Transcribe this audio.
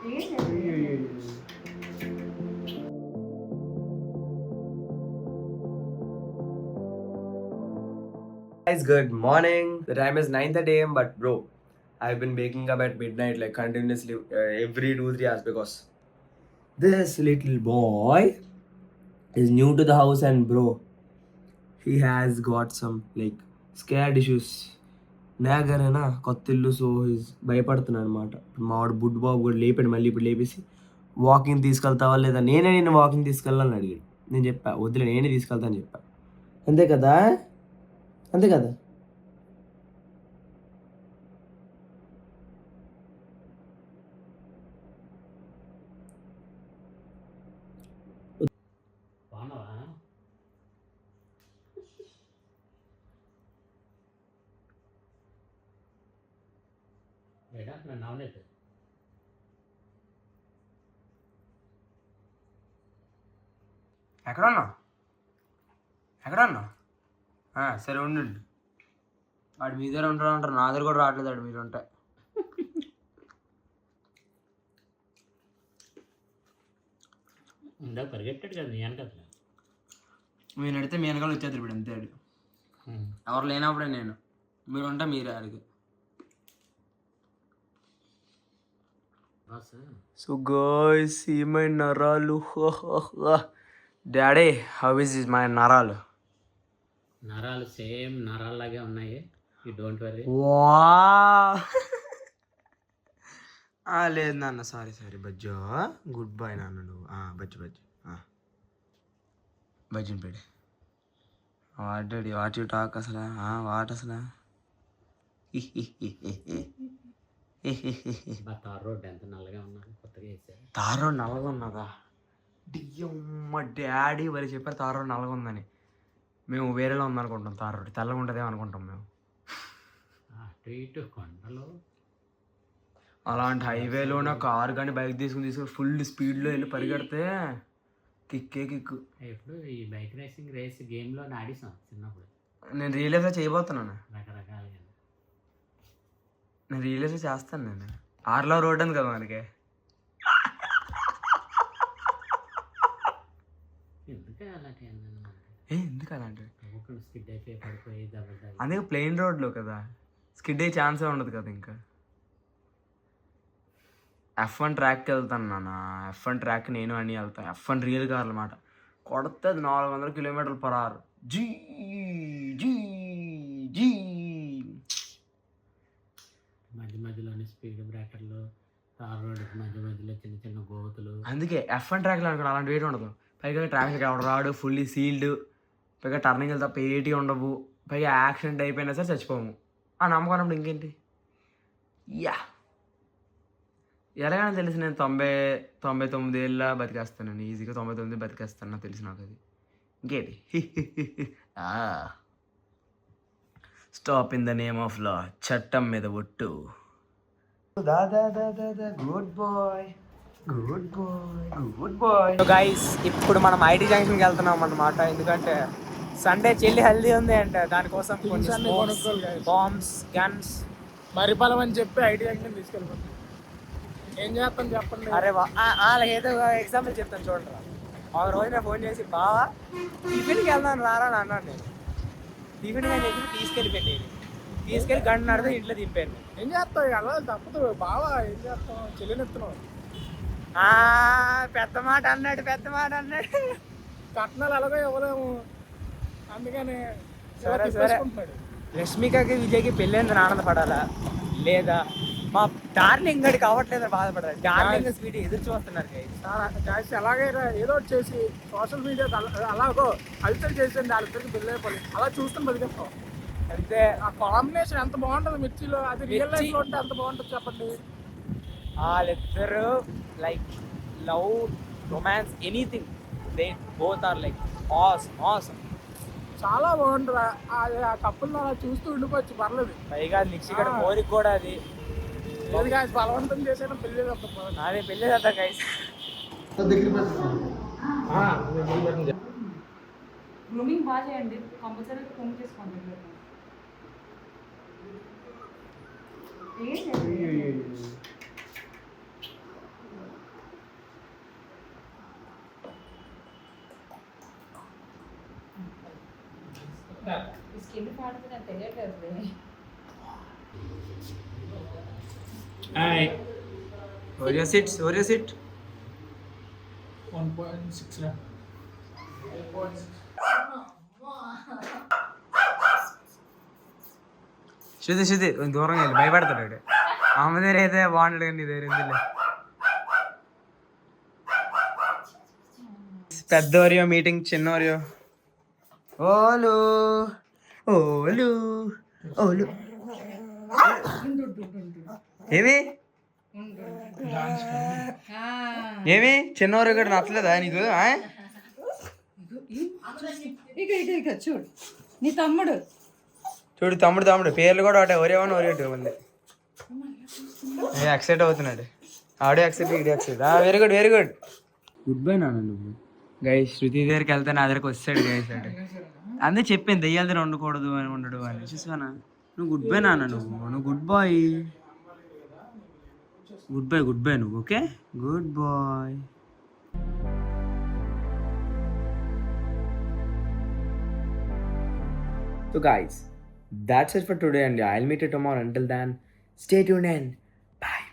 Guys, good morning. The time is 9:30 a.m. But bro, I've been waking up at midnight like continuously every 2-3 hours because this little boy is new to the house and bro, he has got some like scared issues. నాగరేనా కొత్త ఇల్లు so his భయపడుతున్నాడు అనమాట. మావాడు బుడ్డు బాబు కూడా లేపాడు, మళ్ళీ ఇప్పుడు లేపేసి walking తీసుకెళ్తావా లేదా, నేనే నేను వాకింగ్ తీసుకెళ్ళాలని అడిగాడు. నేను చెప్పా వద్దులే నేనే తీసుకెళ్తా అని చెప్పా. అంతే కదా, అంతే కదా. ఎక్కడన్నా ఎక్కడన్నా సరే ఉండండి. వాడు మీ దగ్గర ఉంటాడు అంటారు, నా దగ్గర కూడా రావట్లేదు వాడు మీరు ఉంటాయి. పరిగెట్టాడు కదా మీ వెనకాల, మీరు నడితే మీ వెనకాల వచ్చేది ఇప్పుడు అంతే. వాడు ఎవరు లేనప్పుడే నేను, మీరు ఉంటే మీరే అడిగి. సో గైస్ సీ మై నరాలు. డాడీ హౌ ఇస్ మై నరాలు? నరాలు సేమ్ నరాల్లాగే ఉన్నాయి. You don't worry. లేదు నాన్న, సారీ బజ్జో. గుడ్ బాయ్ నాన్న నువ్వు. బజ్జు బజ్జుని పెడి వాట్ యూ టాక్ అసలు. వాట్ అసలు తార్ రోడ్ ఎంత నల్లగా ఉన్నారు, కొత్తగా వేసారు. తార్ రోడ్ నల్లగా ఉన్నదా? డియ్యమ్మ డాడీ మరి చెప్పారు తార్ రోడ్ నల్లగా ఉందని. మేము వేరేలో ఉందనుకుంటాం, తార్ రోడ్ తెల్లగా ఉంటుందేమో అనుకుంటాం మేము. అటు ఇటు కొండలు అలాంటి హైవేలోనే కారు కానీ బైక్ తీసుకుని ఫుల్ స్పీడ్లో వెళ్ళి పరిగెడితే కిక్కు. ఇప్పుడు ఈ బైక్ రేసింగ్ రేస్ గేమ్లో ఆడిస్తాం చిన్నప్పుడు. నేను రియలైజ్ చేయబోతున్నాను, రకరకాలుగా. నేను రియలైజ్ చేస్తాను. నేను ఆర్లో రోడ్ ఉంది కదా మనకి. ఎందుకు అలాంటివి? స్కిడ్ అయిపోయి పడిపోయి అందుకే ప్లెయిన్ రోడ్లో కదా, స్కిడ్ అయ్యే ఛాన్సే ఉండదు కదా. ఇంకా F1 ట్రాక్కి వెళ్తాను నాన్న. F1 ట్రాక్ నేను అని వెళ్తాను. F1 రియల్ కార్ అనమాట. కొడితే 400 km/h. జీ జీ జీ. మధ్యలోనే స్పీడ్ బ్రేకర్లు, తార్ రోడ్ మధ్యలో చిన్న చిన్న గోతులు. అందుకే F1 ట్రాక్లో అనుకో అలాంటి వెయిట్ ఉండదు. పైగా ట్రాఫిక్ ఎవడు రాడు, ఫుల్లీ సీల్డ్. పైగా టర్నింగ్ తప్ప ఏటి ఉండవు. పైగా యాక్సిడెంట్ అయిపోయినా సరే చచ్చిపోము. నమ్మకం ఇంకేంటి. యా ఎలాగైనా తెలిసి నేను 99 ఏళ్ళ బతికేస్తాను. నేను ఈజీగా 99 బతికేస్తాను, నాకు తెలిసి. నాకు అది ఇంకేంటి. Stop in the name of law. చట్టం మీద ఒట్టు. Good bye. గైస్ ఇప్పుడు మనం ఐటీ జంక్షన్కి వెళ్తున్నాం అన్నమాట. ఎందుకంటే సండే చెల్లి హెల్దీ ఉంది అంటే దానికోసం బాంబ్స్, గన్స్, మరిపాలెం అని చెప్పి ఐటీ జంక్షన్ తీసుకెళ్ళిపోతాం. ఏం చేస్తాను చెప్పండి. అరే వాళ్ళకి ఏదో ఎగ్జాంపుల్ చెప్తాను చూడరా. ఒక రోజు నేను ఫోన్ చేసి బావా టిఫిన్కి వెళ్దాను రారా అని అన్నాను. నేను టిఫిన్ కానీ చెప్పి తీసుకెళ్ళి గంట నడితే ఇంట్లో దింపాను. ఏం చేస్తావు అలా తప్పదు బావా, ఏం చేస్తాం చెల్లినెత్తున్నావు. పెద్ద మాట అన్నాడు. కట్నాలు ఎలాగో ఇవ్వలేము, అందుకని సరే రష్మికకి విజయ్కి పెళ్ళేందుకు ఆనందపడాలా లేదా మా డార్లింగ్ గడికి అవ్వట్లేదు బాధపడాలి. డార్లింగ్ స్వీట్ ఎదురు చూస్తున్నారు గాయస్. అలాగే ఏదో ఒకటి చేసి సోషల్ మీడియా అలాగో అల్చర్ చేసేయండి, వాళ్ళిద్దరికి పెళ్ళైపోయి అలా చూస్తాం బతికేస్తాం అంతే. ఆ కాంబినేషన్ ఎంత బాగుంటుంది మిర్చిలో, అది రియల్ లైఫ్ లో ఉంటే ఎంత బాగుంటుంది చెప్పండి. వాళ్ళిద్దరు like love, romance, anything, they both are like awesome. చాలా బాగుంటుంది. ఆ కప్పుల్లో అలా చూస్తూ ఉండిపోవచ్చు, పర్లేదు. పైగా నిక్షిగడ కోరిక కూడా అది బలవంతం చేసేనా పెళ్లి అదే పెళ్ళి కదా గైస్. గ్రూమింగ్ బాగా చేయండి, కంపల్సరీ ఫోన్ చేసుకోండి. స్కిన్ పాడుతుంది నాకు తెలియట్లేదు. Oreo sits. 1.6 రా. శృతి దూరంగా వెళ్ళి భయపడతాడు. ఆమె దగ్గర అయితే బాగుంటాడు కానీ నీ దగ్గర ఎందుకు. పెద్ద ఓరియో మీటింగ్ చిన్న ఓరియో. ఓలు ఓలు ఓలు ఏమి చిన్న ఓరియో కూడా నచ్చలేదా నీకు? ఇక చూడు నీ తమ్ముడు చూడు తమ్ముడు పేర్లు కూడా ఒకటే ఒరే వన్ ఒరే టూ ఉంది. ఎక్సైట్ అవుతున్నాడు. Audio excite video excite. Very good good bye నాన్న నువ్వు. గైస్ శృతి దగ్గరికి వెళ్తే నా దగ్గరకు వస్తాడు గైస్ అంటే అందుకే చెప్పింది దెయ్యాల దగ్గర ఉండకూడదు అని ఉండడు అని. చూసానా నువ్వు గుడ్ బై నాన్న నువ్వు గుడ్ బాయ్ నువ్వు. Okay good boy. So guys, that's it for today and I'll meet you tomorrow. Until then, stay tuned and bye.